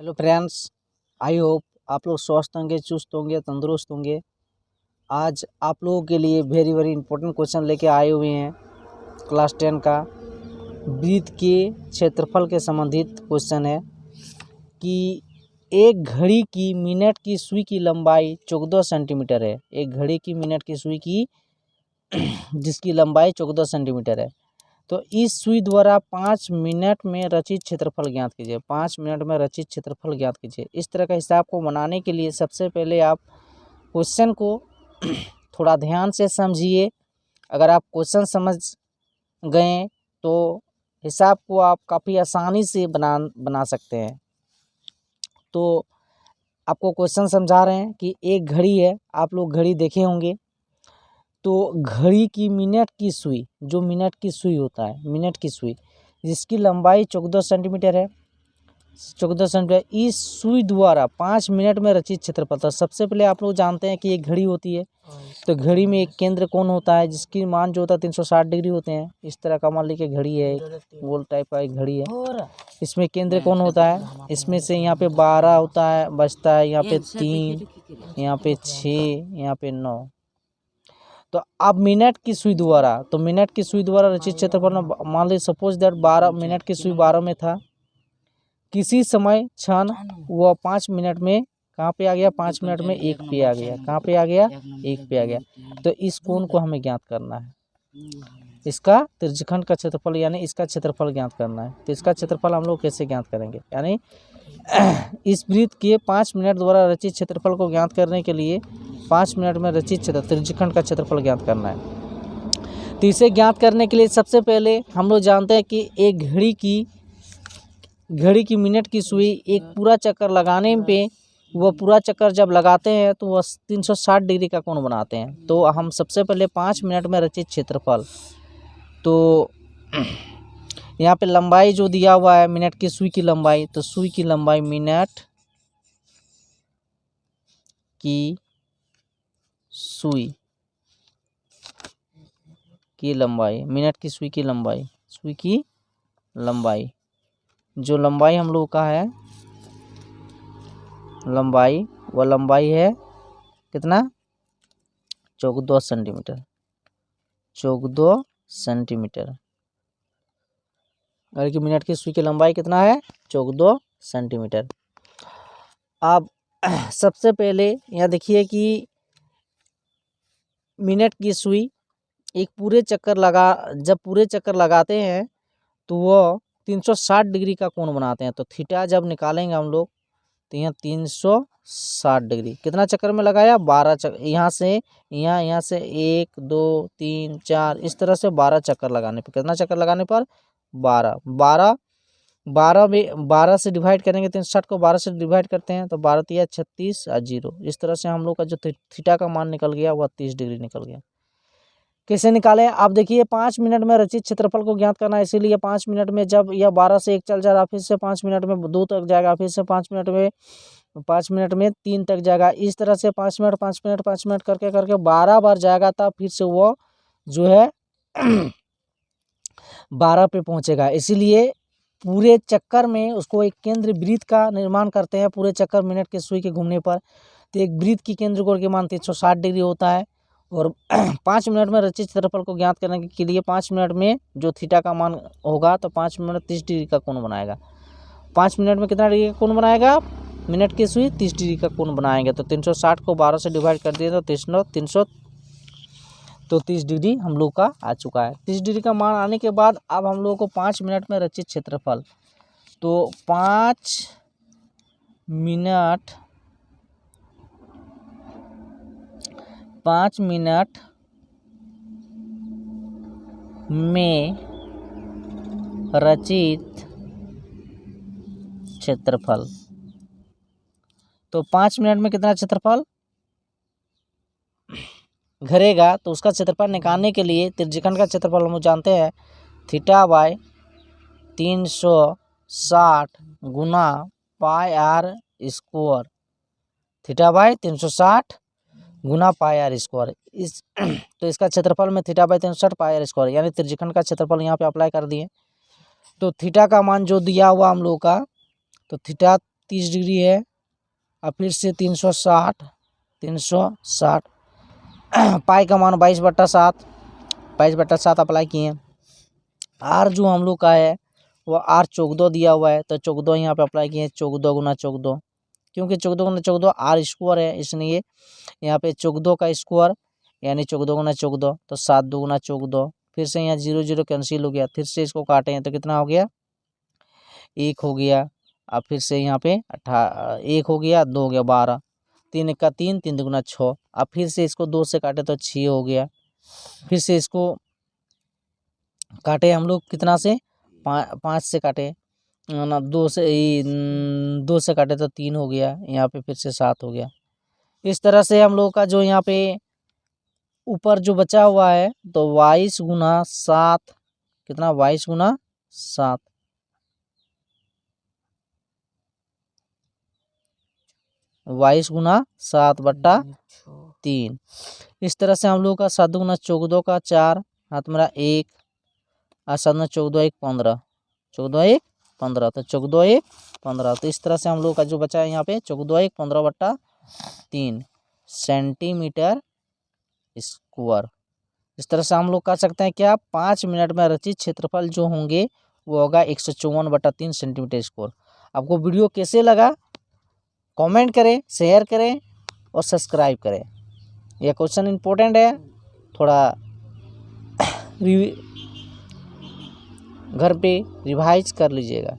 Hello friends, I hope आप लोग स्वस्थ होंगे, चुस्त होंगे, तंदुरुस्त होंगे। आज आप लोगों के लिए वेरी इंपॉर्टेंट क्वेश्चन लेके आए हुए हैं। क्लास 10 का वृत्त के क्षेत्रफल के संबंधित क्वेश्चन है कि एक घड़ी की मिनट की सुई की लंबाई 14 सेंटीमीटर है। एक घड़ी की मिनट की सुई की जिसकी लंबाई 14 सेंटीमीटर है, तो इस सुई द्वारा 5 मिनट में रचित क्षेत्रफल ज्ञात कीजिए। 5 मिनट में रचित क्षेत्रफल ज्ञात कीजिए। इस तरह का हिसाब को बनाने के लिए सबसे पहले आप क्वेश्चन को थोड़ा ध्यान से समझिए। अगर आप क्वेश्चन समझ गए तो हिसाब को आप काफ़ी आसानी से बना सकते हैं। तो आपको क्वेश्चन समझा रहे हैं कि एक घड़ी है, आप लोग घड़ी देखे होंगे। तो घड़ी की मिनट की सुई, जो मिनट की सुई होता है, मिनट की सुई जिसकी लंबाई 14 सेंटीमीटर है, 14 सेंटीमीटर, इस सुई द्वारा 5 मिनट में रचित क्षेत्रफल। तो सबसे पहले आप लोग जानते हैं कि एक घड़ी होती है, तो घड़ी में एक केंद्र कोण होता है जिसकी मान जो होता है 360 डिग्री होते हैं। इस तरह का मान लीजिए घड़ी है, एक गोल टाइप का एक घड़ी है, इसमें केंद्र कोण होता है। इसमें से यहाँ पे 12 होता है, बचता है यहाँ पे 3, यहाँ पे 6, यहाँ पे 9। तो अब मिनट की सुई द्वारा, तो मिनट की सुई द्वारा रचित क्षेत्रफल मान लीजिए सपोज दैट 12 मिनट की सुई 12 में था। किसी समय क्षण वह 5 मिनट में कहाँ पे आ गया, 5 मिनट में 1 पे आ गया। कहाँ पे आ गया, 1 पे आ गया। तो इस कोण को हमें ज्ञात करना है, इसका त्रिज्यखंड का क्षेत्रफल यानी इसका क्षेत्रफल ज्ञात करना है। तो इसका क्षेत्रफल हम लोग कैसे ज्ञात करेंगे, यानी इस वृत्त के 5 मिनट द्वारा रचित क्षेत्रफल को ज्ञात करने के लिए 5 मिनट में रचित त्रिज्यखंड का क्षेत्रफल ज्ञात करना है। तो इसे ज्ञात करने के लिए सबसे पहले हम लोग जानते हैं कि एक घड़ी की मिनट की सुई एक पूरा चक्कर लगाने पे, वह पूरा चक्कर जब लगाते हैं तो वह 360 डिग्री का कोण बनाते हैं। तो हम सबसे पहले 5 मिनट में रचित क्षेत्रफल, तो यहाँ पे लंबाई जो दिया हुआ है मिनट की सुई की लंबाई, तो सुई की लंबाई मिनट की सुई की लंबाई, मिनट की सुई की लंबाई, सुई की लंबाई, जो लंबाई हम लोग का है लंबाई, वह लंबाई है कितना, 14 सेंटीमीटर, 14 सेंटीमीटर। घड़ी की मिनट की सुई की लंबाई कितना है, 14 सेंटीमीटर। अब सबसे पहले यहाँ देखिए कि मिनट की सुई एक पूरे चक्कर जब पूरे चक्कर लगाते हैं तो वह 360 डिग्री का कोण बनाते हैं। तो थीटा जब निकालेंगे हम लोग तो यहाँ 360 डिग्री कितना चक्कर में लगाया, 12 चक्कर। यहाँ से 1 2 3 4 इस तरह से 12 चक्कर लगाने पर, कितना चक्कर लगाने पर, 12 में 12 से डिवाइड करेंगे, 360 को 12 से डिवाइड करते हैं तो 12 तिया 36 और 0। इस तरह से हम लोग का जो थीटा का मान निकल गया वह 30 डिग्री निकल गया। कैसे निकालें, आप देखिए 5 मिनट में रचित क्षेत्रफल को ज्ञात करना है, इसीलिए 5 मिनट में जब यह 12 से 1 चल जा रहा, फिर से 5 मिनट में 2 तक जाएगा, फिर से 5 मिनट में 3 तक जाएगा। इस तरह से 5 मिनट करके 12 बार जाएगा, तब फिर से वो जो है 12 पे पहुंचेगा। इसीलिए पूरे चक्कर में उसको एक केंद्र वृत्त का निर्माण करते हैं। पूरे चक्कर मिनट के सुई के घूमने पर तो एक वृत्त की केंद्र कोण के मान 360 डिग्री होता है। और 5 मिनट में रचित क्षेत्रफल को ज्ञात करने के लिए 5 मिनट में जो थीटा का मान होगा तो 5 मिनट 30 डिग्री का कोण बनाएगा। 5 मिनट में कितना डिग्री का कोण बनाएगा, मिनट की सुई 30 डिग्री का कोण बनाएंगे। तो 360 को 12 से डिवाइड कर दिए तो 30 डिग्री हम लोग का आ चुका है। 30 डिग्री का मान आने के बाद अब हम लोगों को 5 मिनट में रचित क्षेत्रफल, तो 5 मिनट में रचित क्षेत्रफल, तो 5 मिनट में कितना क्षेत्रफल घेरेगा, तो उसका क्षेत्रफल निकालने के लिए त्रिज्यखंड का क्षेत्रफल हम जानते हैं थीटा बाय 360 गुना pi R square, theta by 360 गुना पाई आर स्क्वायर। तो इसका क्षेत्रफल में theta by 360 pi R square, यानी त्रिज्यखंड का क्षेत्रफल यहाँ पे अप्लाई कर दिए। तो थीटा का मान जो दिया हुआ हम लोग का, तो थीटा 30 डिग्री है। अब फिर से 360 पाई का मान 22/7 अप्लाई किए। आर जो हम लोग का है वो आर 14 दिया हुआ है, तो 14 यहाँ पे अप्लाई किए। 14 गुना 14, क्योंकि 14 गुना 14 आर स्क्वायर है, इसलिए यहाँ पे 14 का स्क्वायर यानी 14 गुना 14, तो 7 2 14। फिर से यहाँ 0 0 कैंसिल हो गया। फिर से इसको काटे हैं तो कितना हो गया, 1 हो गया। अब फिर से यहाँ पे 1 हो गया, 2 हो गया, 12, 3 1 3, 3 2 6। अब फिर से इसको 2 से काटे तो 6 हो गया। फिर से इसको काटे हम लोग कितना से, 5 से काटे ना, 2 से काटे तो 3 हो गया। यहाँ पे फिर से 7 हो गया। इस तरह से हम लोग का जो यहाँ पे ऊपर जो बचा हुआ है तो 22 गुना 7 कितना, 22 गुना 7, बाईस गुना 7/3। इस तरह से हम लोग का 7 गुना 14 का 4, हाथ मेरा 1 और 7 में 14 1 15, 14 1 15, तो 14 1 15। तो इस तरह से हम लोग का जो बचा है यहाँ पे 14 1 15/3 सेंटीमीटर स्क्वायर। इस तरह से हम लोग कर सकते हैं क्या, 5 मिनट में रचित क्षेत्रफल जो होंगे वो होगा 154/3 सेंटीमीटर स्क्वायर। आपको वीडियो कैसे लगा कमेंट करें, शेयर करें और सब्सक्राइब करें। यह क्वेश्चन इम्पोर्टेंट है, थोड़ा घर पे रिवाइज कर लीजिएगा।